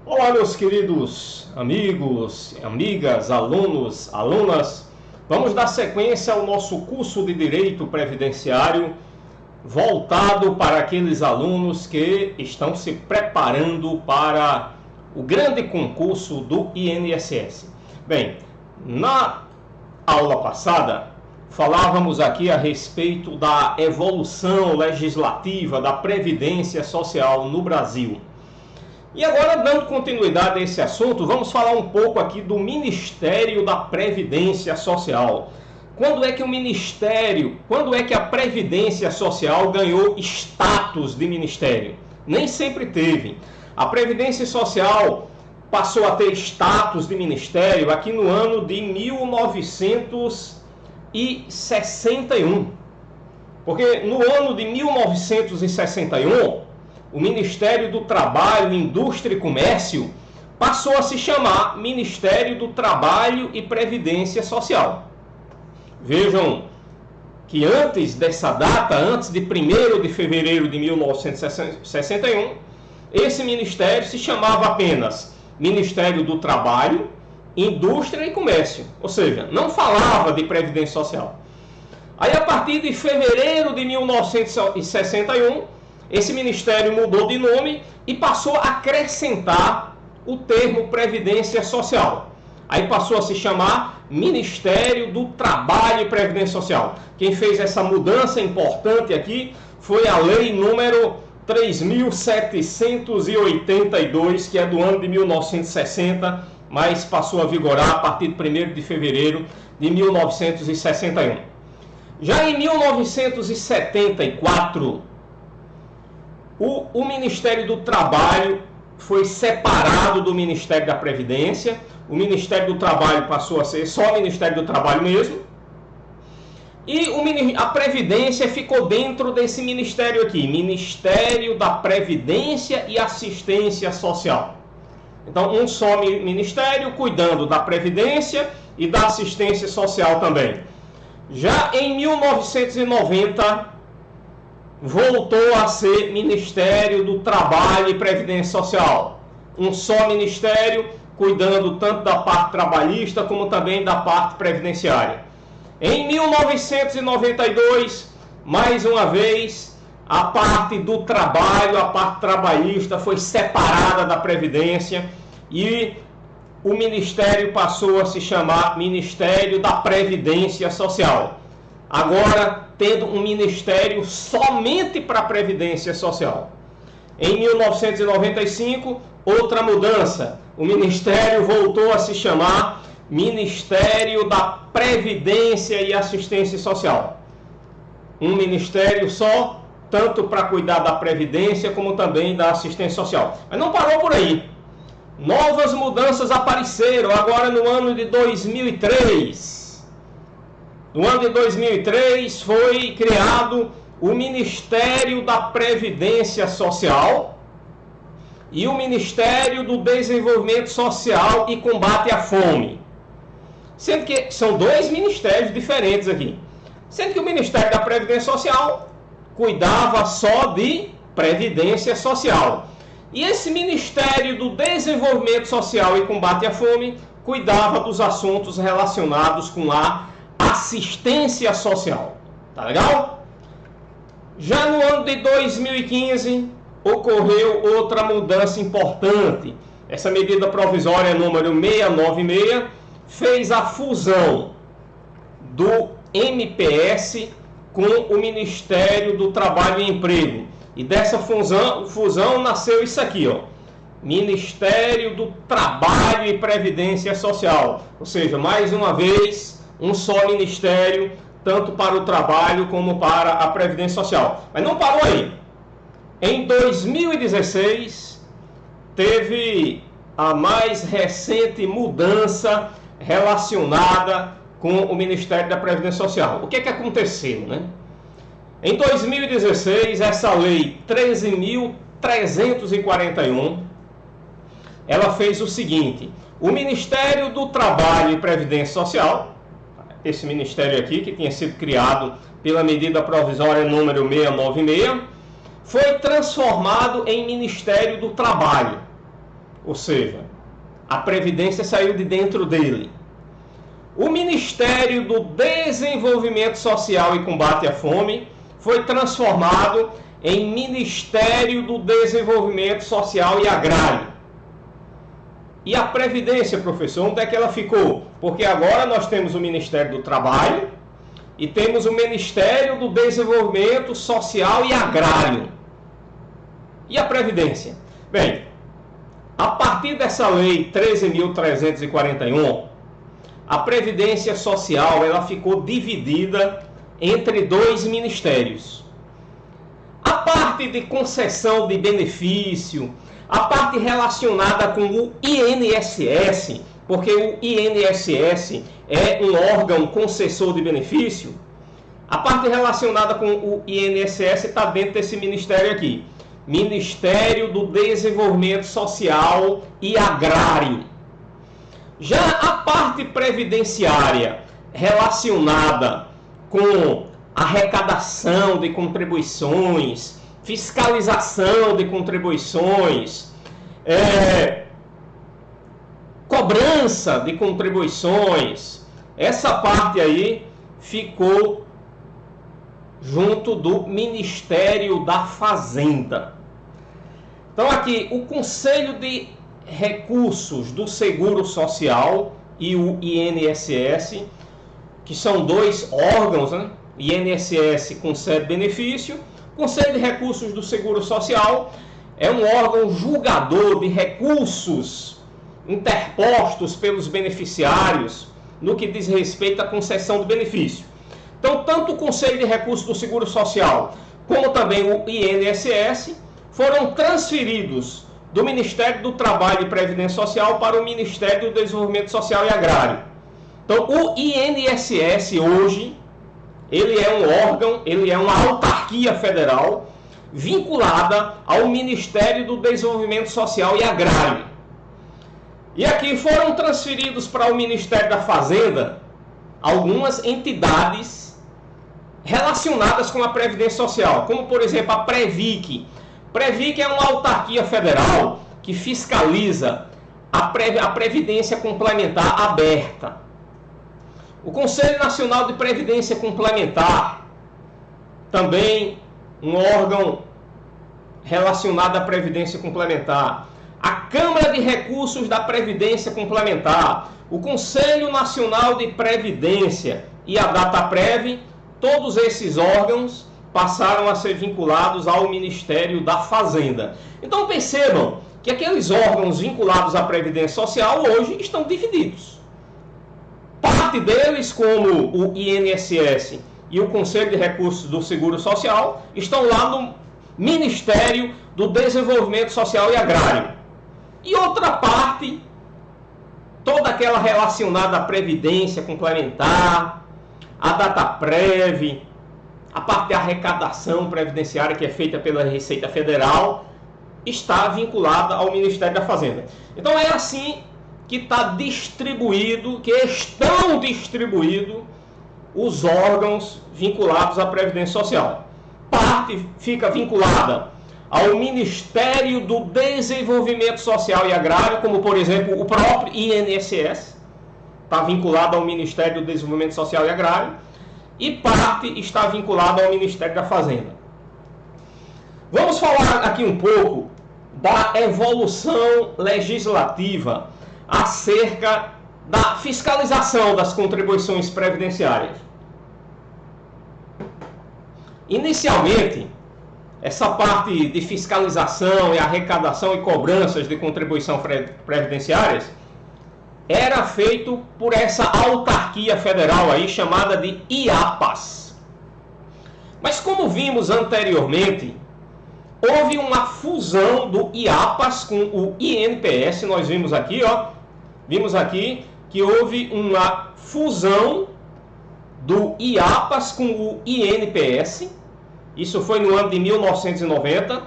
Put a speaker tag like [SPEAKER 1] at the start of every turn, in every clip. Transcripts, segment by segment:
[SPEAKER 1] Olá, meus queridos amigos, amigas, alunos, alunas. Vamos dar sequência ao nosso curso de Direito Previdenciário, voltado para aqueles alunos que estão se preparando para o grande concurso do INSS. Bem, na aula passada, falávamos aqui a respeito da evolução legislativa da Previdência Social no Brasil. E agora, dando continuidade a esse assunto, vamos falar um pouco aqui do Ministério da Previdência Social. Quando é que a Previdência Social ganhou status de ministério? Nem sempre teve. A Previdência Social passou a ter status de ministério aqui no ano de 1961. Porque no ano de 1961, o Ministério do Trabalho, Indústria e Comércio passou a se chamar Ministério do Trabalho e Previdência Social. Vejam que antes dessa data, antes de 1º de fevereiro de 1961, esse ministério se chamava apenas Ministério do Trabalho, Indústria e Comércio. Ou seja, não falava de Previdência Social. Aí, a partir de fevereiro de 1961, esse ministério mudou de nome e passou a acrescentar o termo Previdência Social. Aí passou a se chamar Ministério do Trabalho e Previdência Social. Quem fez essa mudança importante aqui foi a Lei número 3.782, que é do ano de 1960, mas passou a vigorar a partir de 1º de fevereiro de 1961. Já em 1974, o Ministério do Trabalho foi separado do Ministério da Previdência. O Ministério do Trabalho passou a ser só o Ministério do Trabalho mesmo. E a Previdência ficou dentro desse ministério aqui, Ministério da Previdência e Assistência Social. Então, um só ministério cuidando da Previdência e da Assistência Social também. Já em 1990, voltou a ser Ministério do Trabalho e Previdência Social. Um só ministério, cuidando tanto da parte trabalhista como também da parte previdenciária. Em 1992, mais uma vez, a parte do trabalho, a parte trabalhista foi separada da Previdência e o ministério passou a se chamar Ministério da Previdência Social. Agora, tendo um ministério somente para a Previdência Social. Em 1995, outra mudança. O ministério voltou a se chamar Ministério da Previdência e Assistência Social. Um ministério só, tanto para cuidar da Previdência como também da Assistência Social. Mas não parou por aí. Novas mudanças apareceram agora no ano de 2003. No ano de 2003 foi criado o Ministério da Previdência Social e o Ministério do Desenvolvimento Social e Combate à Fome. Sendo que são dois ministérios diferentes aqui. Sendo que o Ministério da Previdência Social cuidava só de Previdência Social. E esse Ministério do Desenvolvimento Social e Combate à Fome cuidava dos assuntos relacionados com a assistência social. Tá legal? Já no ano de 2015 ocorreu outra mudança importante. Essa medida provisória número 696 fez a fusão do MPS com o Ministério do Trabalho e Emprego. E dessa fusão nasceu isso aqui, ó. Ministério do Trabalho e Previdência Social. Ou seja, mais uma vez, um só ministério, tanto para o trabalho como para a Previdência Social. Mas não parou aí. Em 2016, teve a mais recente mudança relacionada com o Ministério da Previdência Social. O que é que aconteceu, né? Em 2016, essa lei 13.341, ela fez o seguinte: o Ministério do Trabalho e Previdência Social, esse ministério aqui, que tinha sido criado pela medida provisória número 696, foi transformado em Ministério do Trabalho. ou seja, a Previdência saiu de dentro dele. O Ministério do Desenvolvimento Social e Combate à Fome foi transformado em Ministério do Desenvolvimento Social e Agrário. E a Previdência, professor, onde é que ela ficou? Porque agora nós temos o Ministério do Trabalho e temos o Ministério do Desenvolvimento Social e Agrário. E a Previdência? Bem, a partir dessa lei 13.341, a Previdência Social ela ficou dividida entre dois ministérios. A parte de concessão de benefício, a parte relacionada com o INSS, porque o INSS é um órgão concessor de benefício, a parte relacionada com o INSS está dentro desse ministério aqui. Ministério do Desenvolvimento Social e Agrário. Já a parte previdenciária relacionada com arrecadação de contribuições, fiscalização de contribuições, cobrança de contribuições, essa parte aí ficou junto do Ministério da Fazenda. Então aqui, o Conselho de Recursos do Seguro Social e o INSS, que são dois órgãos, né? INSS concede benefício, Conselho de Recursos do Seguro Social é um órgão julgador de recursos interpostos pelos beneficiários no que diz respeito à concessão do benefício. Então, tanto o Conselho de Recursos do Seguro Social como também o INSS foram transferidos do Ministério do Trabalho e Previdência Social para o Ministério do Desenvolvimento Social e Agrário. Então, o INSS hoje, ele é um órgão, ele é uma autarquia federal vinculada ao Ministério do Desenvolvimento Social e Agrário. E aqui foram transferidos para o Ministério da Fazenda algumas entidades relacionadas com a Previdência Social, como por exemplo a Previc. Previc é uma autarquia federal que fiscaliza a Previdência Complementar aberta. O Conselho Nacional de Previdência Complementar, também um órgão relacionado à Previdência Complementar. A Câmara de Recursos da Previdência Complementar, o Conselho Nacional de Previdência e a Dataprev, todos esses órgãos passaram a ser vinculados ao Ministério da Fazenda. Então percebam que aqueles órgãos vinculados à Previdência Social hoje estão divididos. Parte deles, como o INSS e o Conselho de Recursos do Seguro Social, estão lá no Ministério do Desenvolvimento Social e Agrário. E outra parte, toda aquela relacionada à Previdência Complementar, a Dataprev, a parte de arrecadação previdenciária que é feita pela Receita Federal, está vinculada ao Ministério da Fazenda. Então é assim que está distribuído, que estão distribuídos os órgãos vinculados à Previdência Social. Parte fica vinculada ao Ministério do Desenvolvimento Social e Agrário, como por exemplo o próprio INSS, está vinculado ao Ministério do Desenvolvimento Social e Agrário, e parte está vinculada ao Ministério da Fazenda. Vamos falar aqui um pouco da evolução legislativa acerca da fiscalização das contribuições previdenciárias. Inicialmente, essa parte de fiscalização e arrecadação e cobranças de contribuição previdenciárias era feito por essa autarquia federal aí chamada de IAPAS. Mas como vimos anteriormente, houve uma fusão do IAPAS com o INPS. Nós vimos aqui, vimos aqui que houve uma fusão do IAPAS com o INPS. Isso foi no ano de 1990.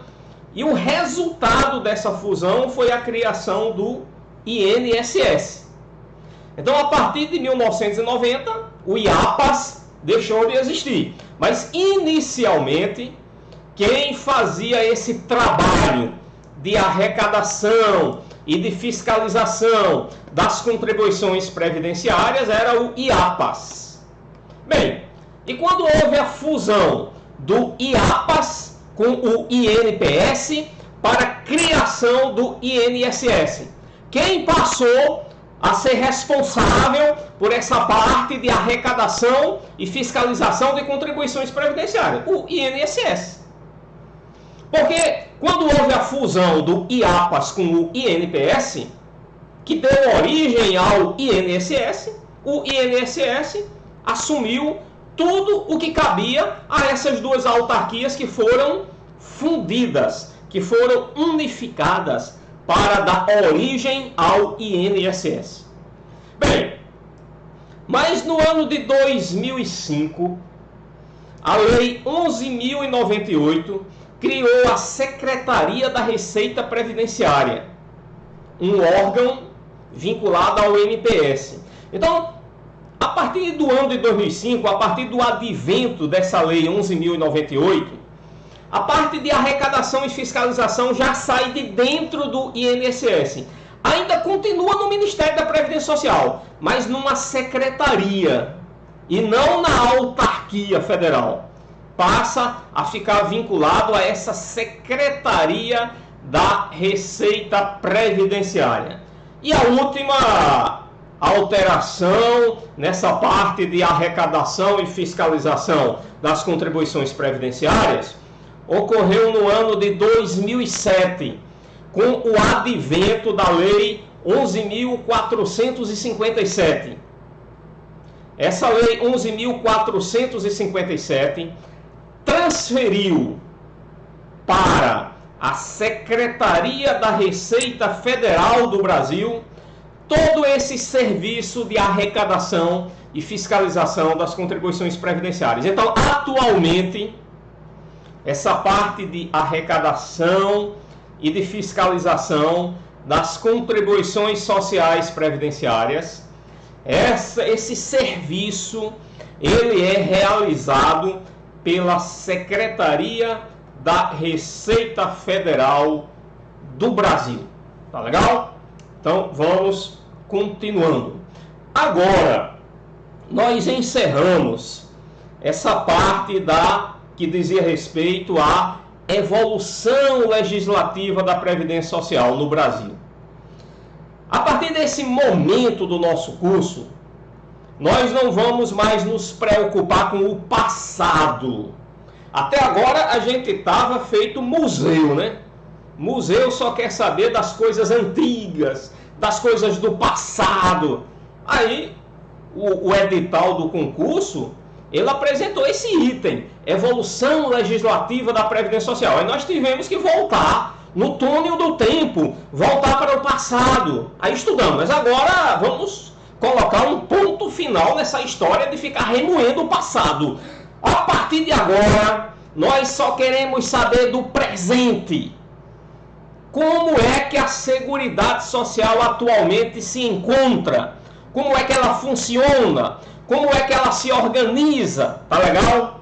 [SPEAKER 1] E o resultado dessa fusão foi a criação do INSS. Então, a partir de 1990, o IAPAS deixou de existir. Mas, inicialmente, quem fazia esse trabalho de arrecadação, e de Fiscalização das Contribuições Previdenciárias era o IAPAS. Bem, e quando houve a fusão do IAPAS com o INPS para a criação do INSS, quem passou a ser responsável por essa parte de arrecadação e fiscalização de contribuições previdenciárias? O INSS. Porque quando houve a fusão do IAPAS com o INPS, que deu origem ao INSS, o INSS assumiu tudo o que cabia a essas duas autarquias que foram fundidas, que foram unificadas para dar origem ao INSS. Bem, mas no ano de 2005, a Lei 11.098 criou a Secretaria da Receita Previdenciária, um órgão vinculado ao INPS. Então, a partir do ano de 2005, a partir do advento dessa Lei 11.098, a parte de arrecadação e fiscalização já sai de dentro do INSS. Ainda continua no Ministério da Previdência Social, mas numa secretaria e não na autarquia federal. Passa a ficar vinculado a essa Secretaria da Receita Previdenciária. E a última alteração nessa parte de arrecadação e fiscalização das contribuições previdenciárias ocorreu no ano de 2007, com o advento da Lei 11.457. Essa Lei 11.457 transferiu para a Secretaria da Receita Federal do Brasil todo esse serviço de arrecadação e fiscalização das contribuições previdenciárias. Então, atualmente, essa parte de arrecadação e de fiscalização das contribuições sociais previdenciárias, esse serviço ele é realizado pela Secretaria da Receita Federal do Brasil. Tá legal? Então vamos continuando. Agora nós encerramos essa parte que dizia respeito à evolução legislativa da Previdência Social no Brasil. A partir desse momento do nosso curso, nós não vamos mais nos preocupar com o passado. Até agora a gente estava feito museu, né? Museu só quer saber das coisas antigas, das coisas do passado. Aí o edital do concurso, ele apresentou esse item, evolução legislativa da Previdência Social. Aí nós tivemos que voltar no túnel do tempo, voltar para o passado. Aí estudamos, mas agora vamos colocar um ponto final nessa história de ficar remoendo o passado. A partir de agora, nós só queremos saber do presente. Como é que a Seguridade Social atualmente se encontra? Como é que ela funciona? Como é que ela se organiza? Tá legal?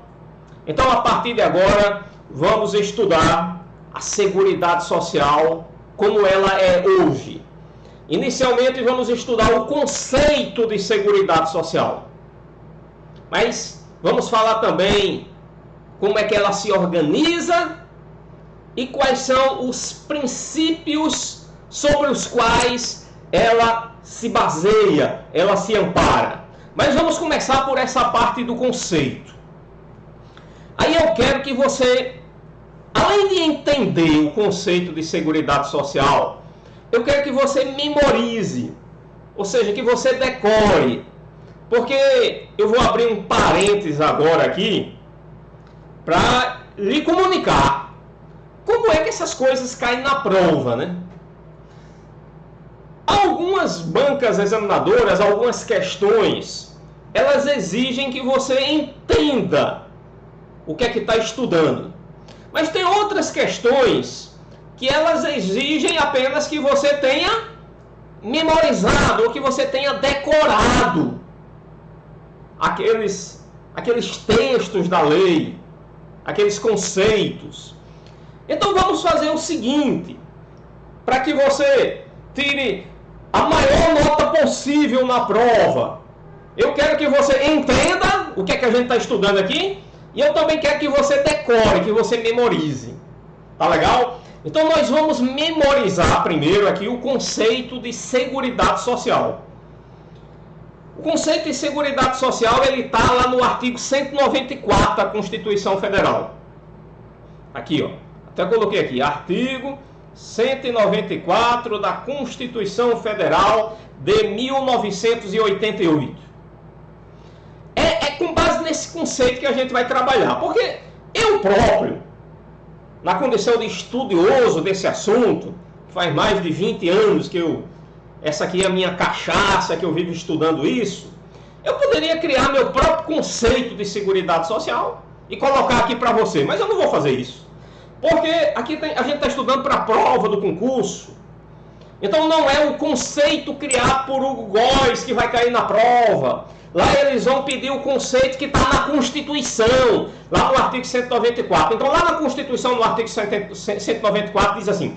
[SPEAKER 1] Então, a partir de agora, vamos estudar a Seguridade Social como ela é hoje. Inicialmente, vamos estudar o conceito de Seguridade Social. Mas vamos falar também como é que ela se organiza e quais são os princípios sobre os quais ela se baseia, ela se ampara. Mas vamos começar por essa parte do conceito. Aí eu quero que você, além de entender o conceito de Seguridade Social, eu quero que você memorize, ou seja, que você decore. Porque eu vou abrir um parênteses agora aqui para lhe comunicar como é que essas coisas caem na prova, né? Algumas bancas examinadoras, algumas questões, elas exigem que você entenda o que é que está estudando. Mas tem outras questões que elas exigem apenas que você tenha memorizado ou que você tenha decorado aqueles textos da lei, aqueles conceitos. Então vamos fazer o seguinte, para que você tire a maior nota possível na prova. Eu quero que você entenda o que é que a gente está estudando aqui, e eu também quero que você decore, que você memorize. Tá legal? Então nós vamos memorizar primeiro aqui o conceito de seguridade social. O conceito de seguridade social, ele está lá no artigo 194 da Constituição Federal. Aqui, ó. Até coloquei aqui, artigo 194 da Constituição Federal de 1988. É com base nesse conceito que a gente vai trabalhar. Porque eu próprio, na condição de estudioso desse assunto, faz mais de 20 anos que essa aqui é a minha cachaça, que eu vivo estudando isso, eu poderia criar meu próprio conceito de seguridade social e colocar aqui para você, mas eu não vou fazer isso. Porque aqui a gente está estudando para a prova do concurso. Então não é o conceito criado por Hugo Góes que vai cair na prova. Lá eles vão pedir o conceito que está na Constituição, lá no artigo 194. Então lá na Constituição, no artigo 194, diz assim: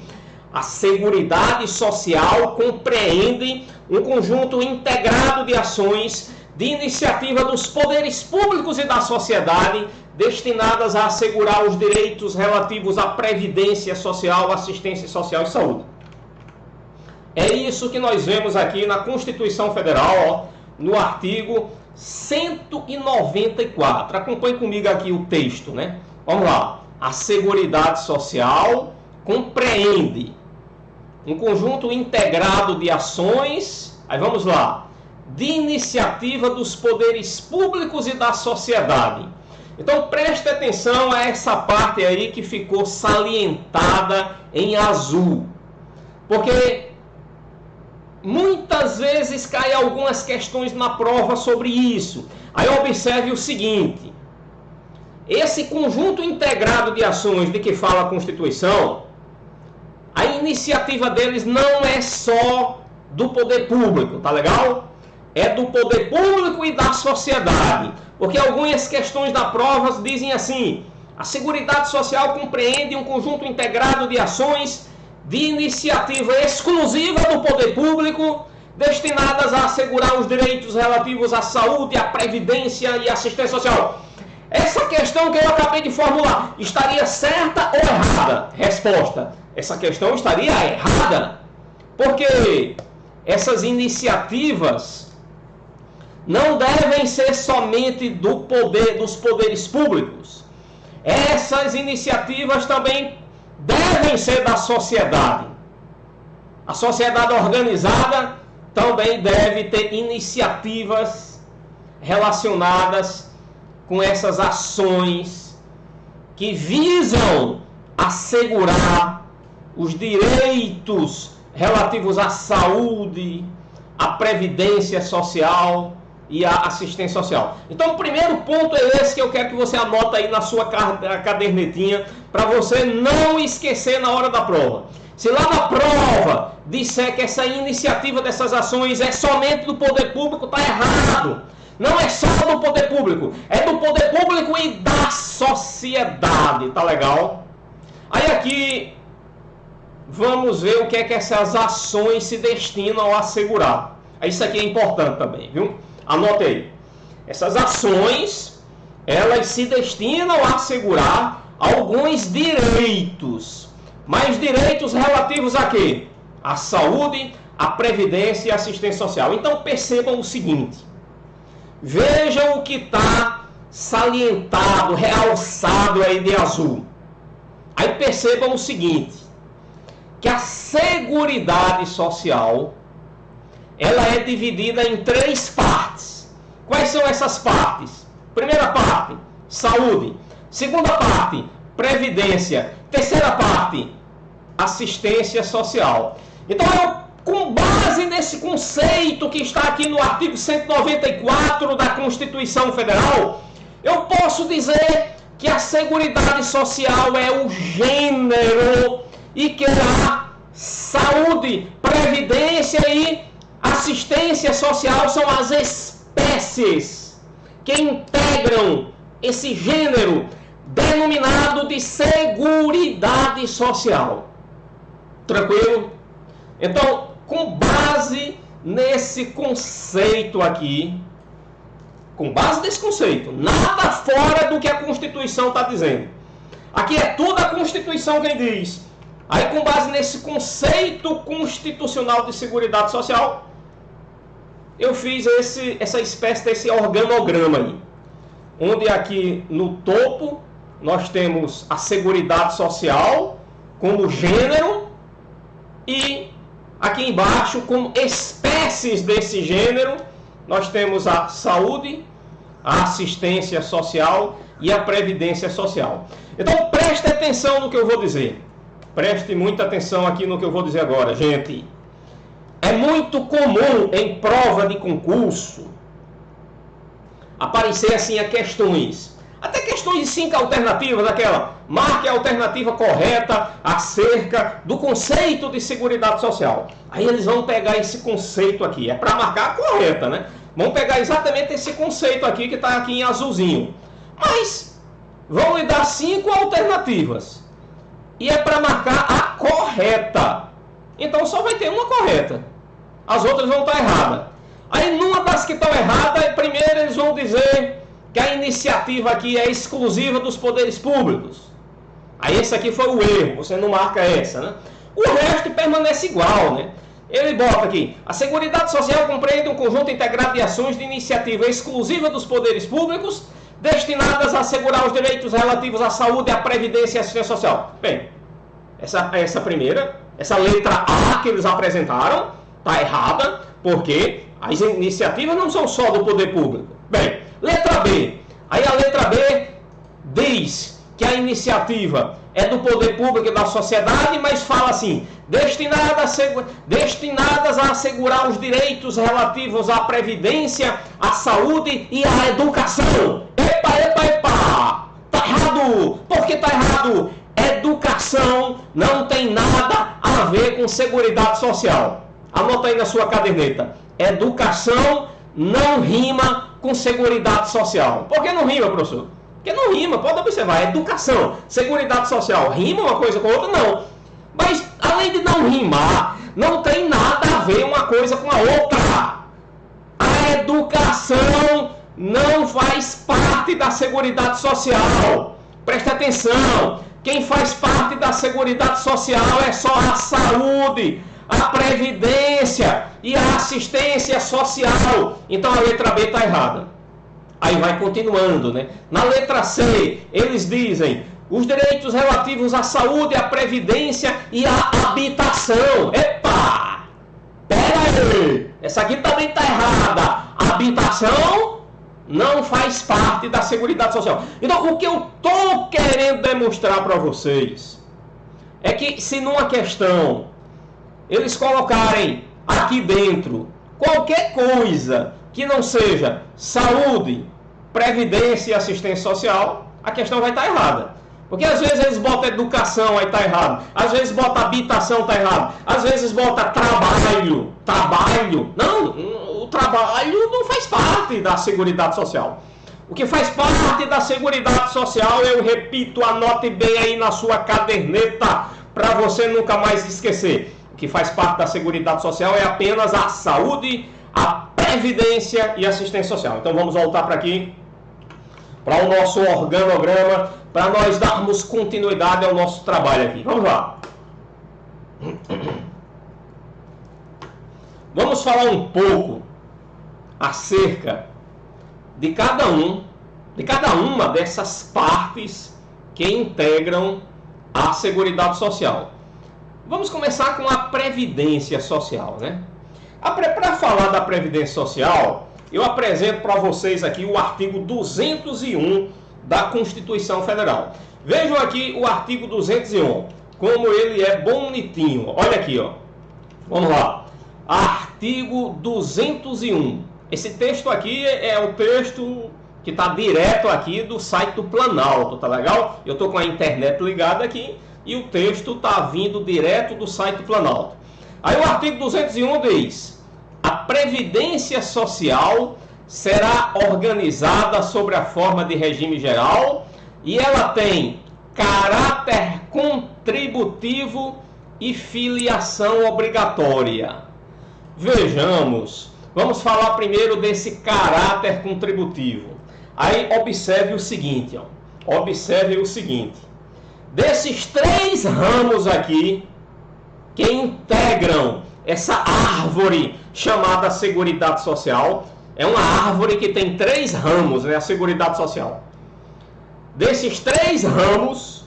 [SPEAKER 1] a Seguridade Social compreende um conjunto integrado de ações de iniciativa dos poderes públicos e da sociedade destinadas a assegurar os direitos relativos à previdência social, assistência social e saúde. É isso que nós vemos aqui na Constituição Federal, ó, no artigo 194. Acompanhe comigo aqui o texto, né? Vamos lá. A Seguridade Social compreende um conjunto integrado de ações, aí vamos lá, de iniciativa dos poderes públicos e da sociedade. Então preste atenção a essa parte aí que ficou salientada em azul, porque muitas vezes caem algumas questões na prova sobre isso. Aí observe o seguinte: esse conjunto integrado de ações de que fala a Constituição, a iniciativa deles não é só do poder público, tá legal? É do poder público e da sociedade. Porque algumas questões da prova dizem assim: a Seguridade Social compreende um conjunto integrado de ações de iniciativa exclusiva do poder público destinadas a assegurar os direitos relativos à saúde, à previdência e assistência social. Essa questão que eu acabei de formular, estaria certa ou errada? Resposta: essa questão estaria errada, porque essas iniciativas não devem ser somente dos poderes públicos. Essas iniciativas também devem ser da sociedade. A sociedade organizada também deve ter iniciativas relacionadas com essas ações que visam assegurar os direitos relativos à saúde, à previdência social e à assistência social. Então o primeiro ponto é esse que eu quero que você anota aí na sua cadernetinha, para você não esquecer na hora da prova. Se lá na prova disser que essa iniciativa dessas ações é somente do poder público, está errado. Não é só do poder público, é do poder público e da sociedade, tá legal? Aí aqui vamos ver o que é que essas ações se destinam a assegurar. Isso aqui é importante também, viu? Anote aí. Essas ações, elas se destinam a assegurar alguns direitos. Mas direitos relativos a quê? À saúde, à previdência e à assistência social. Então percebam o seguinte. Vejam o que está salientado, realçado aí de azul. Aí percebam o seguinte, que a Seguridade Social, ela é dividida em 3 partes. Quais são essas partes? Primeira parte, saúde. Segunda parte, previdência. Terceira parte, assistência social. Então, com base nesse conceito que está aqui no artigo 194 da Constituição Federal, eu posso dizer que a Seguridade Social é o gênero e que a saúde, previdência e assistência social são as espécies que integram esse gênero denominado de Seguridade Social. Tranquilo? Então, com base nesse conceito aqui, com base nesse conceito, nada fora do que a Constituição está dizendo. Aqui é tudo a Constituição quem diz. Aí, com base nesse conceito constitucional de Seguridade Social, eu fiz essa espécie desse organograma aí, onde aqui no topo nós temos a Seguridade Social como gênero e aqui embaixo, como espécies desse gênero, nós temos a saúde, a assistência social e a previdência social. Então preste atenção no que eu vou dizer. Preste muita atenção aqui no que eu vou dizer agora, gente. É muito comum em prova de concurso aparecer assim a questões, até questões de 5 alternativas, aquela, marque a alternativa correta acerca do conceito de Seguridade Social. Aí eles vão pegar esse conceito aqui, é para marcar a correta, né? Vão pegar exatamente esse conceito aqui que está aqui em azulzinho. Mas vão lhe dar 5 alternativas. E é para marcar a correta. Então só vai ter uma correta. As outras vão estar erradas. Aí numa das que estão erradas, primeiro eles vão dizer que a iniciativa aqui é exclusiva dos poderes públicos. Aí esse aqui foi o erro, você não marca essa, né? O resto permanece igual, né? Ele bota aqui, a Seguridade Social compreende um conjunto integrado de ações de iniciativa exclusiva dos poderes públicos destinadas a assegurar os direitos relativos à saúde, à previdência e à assistência social. Bem, essa primeira, essa letra A que eles apresentaram, está errada, porque as iniciativas não são só do poder público. Bem, letra B. Aí a letra B diz que a iniciativa é do poder público e da sociedade, mas fala assim, destinadas a assegurar os direitos relativos à previdência, à saúde e à educação. Epa, epa, epa! Tá errado! Por que tá errado? Educação não tem nada a ver com Seguridade Social. Anota aí na sua caderneta. Educação não rima com Seguridade Social. Por que não rima, professor? Porque não rima, pode observar. Educação, Seguridade Social, rima uma coisa com a outra? Não. Mas, além de não rimar, não tem nada a ver uma coisa com a outra. A educação não faz parte da Seguridade Social. Preste atenção. Quem faz parte da Seguridade Social é só a saúde, a previdência e a assistência social. Então a letra B está errada. Aí vai continuando, né? Na letra C, eles dizem os direitos relativos à saúde, à previdência e à habitação. Epa! Pera aí! Essa aqui também está errada. Habitação não faz parte da Seguridade Social. Então, o que eu estou querendo demonstrar para vocês é que se numa questão eles colocarem aqui dentro qualquer coisa que não seja saúde, previdência e assistência social, a questão vai estar errada. Porque às vezes eles botam educação, aí está errado. Às vezes botam habitação, está errado. Às vezes botam trabalho. Trabalho. Não, o trabalho não faz parte da Seguridade Social. O que faz parte da Seguridade Social, eu repito, anote bem aí na sua caderneta, para você nunca mais esquecer. O que faz parte da Seguridade Social é apenas a saúde, a previdência e assistência social. Então vamos voltar para aqui, para o nosso organograma, para nós darmos continuidade ao nosso trabalho aqui. Vamos lá. Vamos falar um pouco acerca de cada uma dessas partes que integram a Seguridade Social. Vamos começar com a Previdência Social, né? Para falar da Previdência Social, eu apresento para vocês aqui o artigo 201 da Constituição Federal. Vejam aqui o artigo 201, como ele é bonitinho. Olha aqui, ó. Vamos lá. Artigo 201. Esse texto aqui é o texto que está direto aqui do site do Planalto, tá legal? Eu estou com a internet ligada aqui e o texto está vindo direto do site do Planalto. Aí o artigo 201 diz: a Previdência Social será organizada sobre a forma de regime geral e ela tem caráter contributivo e filiação obrigatória. Vejamos, vamos falar primeiro desse caráter contributivo. Aí observe o seguinte, observe o seguinte. Desses 3 ramos aqui, que integram essa árvore chamada Seguridade Social, é uma árvore que tem 3 ramos, né, a Seguridade Social. Desses 3 ramos,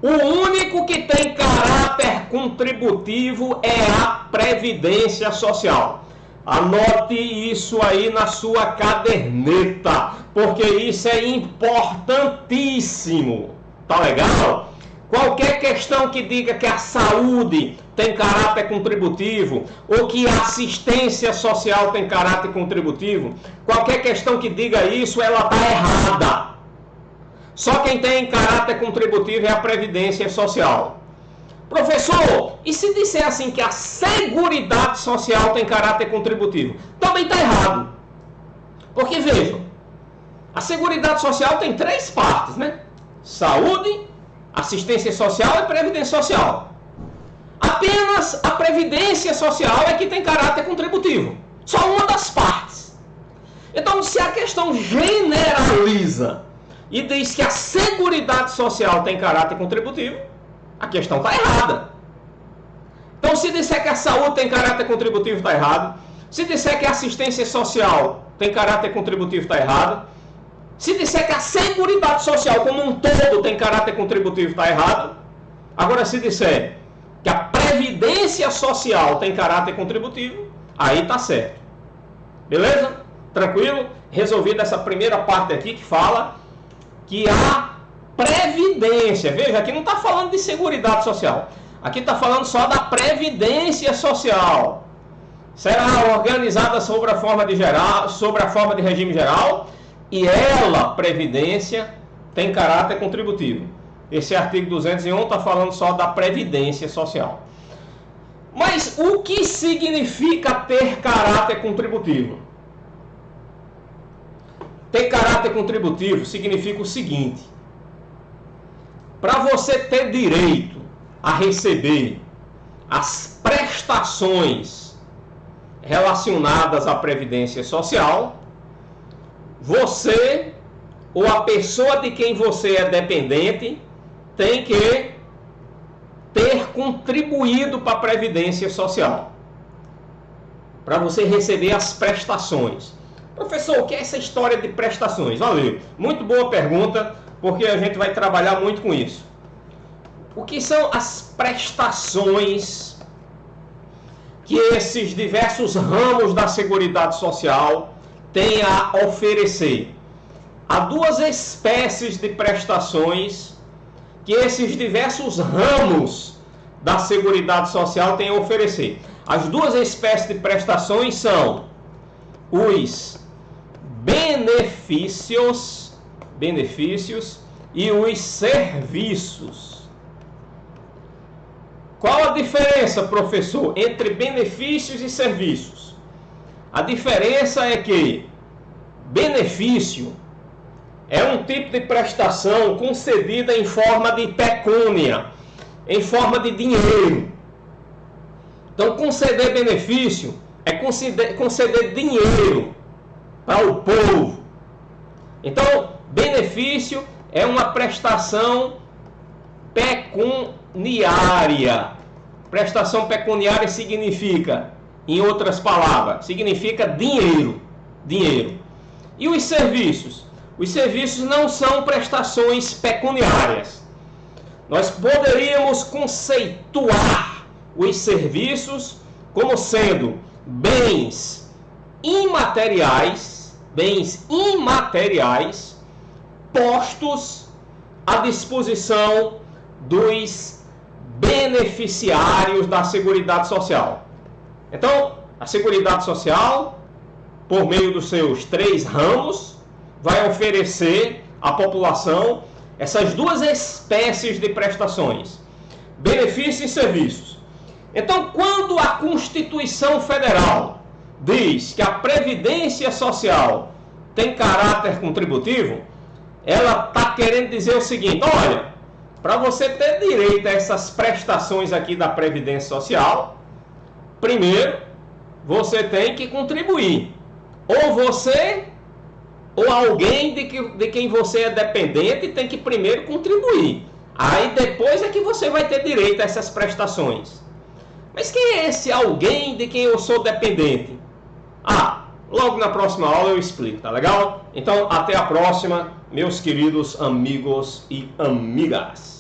[SPEAKER 1] o único que tem caráter contributivo é a Previdência Social. Anote isso aí na sua caderneta, porque isso é importantíssimo. Tá legal? Qualquer questão que diga que a saúde tem caráter contributivo ou que a assistência social tem caráter contributivo, qualquer questão que diga isso, ela está errada. Só quem tem caráter contributivo é a Previdência Social. Professor, e se disser assim que a Seguridade Social tem caráter contributivo? Também está errado. Porque vejam, a Seguridade Social tem 3 partes, né? Saúde, assistência social e previdência social. Apenas a Previdência Social é que tem caráter contributivo. Só uma das partes. Então, se a questão generaliza e diz que a Seguridade Social tem caráter contributivo, a questão está errada. Então, se disser que a saúde tem caráter contributivo, está errado. Se disser que a assistência social tem caráter contributivo, está errado. Se disser que a Seguridade Social como um todo tem caráter contributivo, está errado. Agora, se disser que a Previdência Social tem caráter contributivo, aí está certo. Beleza? Tranquilo? Resolvida essa primeira parte aqui que fala que a Previdência, veja, aqui não está falando de Seguridade Social, aqui está falando só da Previdência Social. Será organizada sobre a forma de regime geral e ela, Previdência, tem caráter contributivo. Esse artigo 201 está falando só da Previdência Social. Mas o que significa ter caráter contributivo? Ter caráter contributivo significa o seguinte: para você ter direito a receber as prestações relacionadas à Previdência Social, você ou a pessoa de quem você é dependente tem que ter contribuído para a Previdência Social, para você receber as prestações. Professor, o que é essa história de prestações? Valeu, muito boa pergunta, porque a gente vai trabalhar muito com isso. O que são as prestações que esses diversos ramos da Seguridade Social têm a oferecer? Há 2 espécies de prestações que esses diversos ramos da Seguridade Social têm a oferecer. As 2 espécies de prestações são os benefícios e os serviços. Qual a diferença, professor, entre benefícios e serviços? A diferença é que benefício é um tipo de prestação concedida em forma de pecúnia, em forma de dinheiro. Então, conceder benefício é conceder dinheiro para o povo. Então, benefício é uma prestação pecuniária. Prestação pecuniária significa, em outras palavras, significa dinheiro. Dinheiro. E os serviços? Os serviços não são prestações pecuniárias. Nós poderíamos conceituar os serviços como sendo bens imateriais postos à disposição dos beneficiários da Seguridade Social. Então, a Seguridade Social, por meio dos seus 3 ramos, vai oferecer à população essas 2 espécies de prestações: benefícios e serviços. Então, quando a Constituição Federal diz que a Previdência Social tem caráter contributivo, ela está querendo dizer o seguinte: olha, para você ter direito a essas prestações aqui da Previdência Social, primeiro, você tem que contribuir. Ou você, ou alguém de quem você é dependente tem que primeiro contribuir. Aí depois é que você vai ter direito a essas prestações. Mas quem é esse alguém de quem eu sou dependente? Ah, logo na próxima aula eu explico, tá legal? Então, até a próxima, meus queridos amigos e amigas.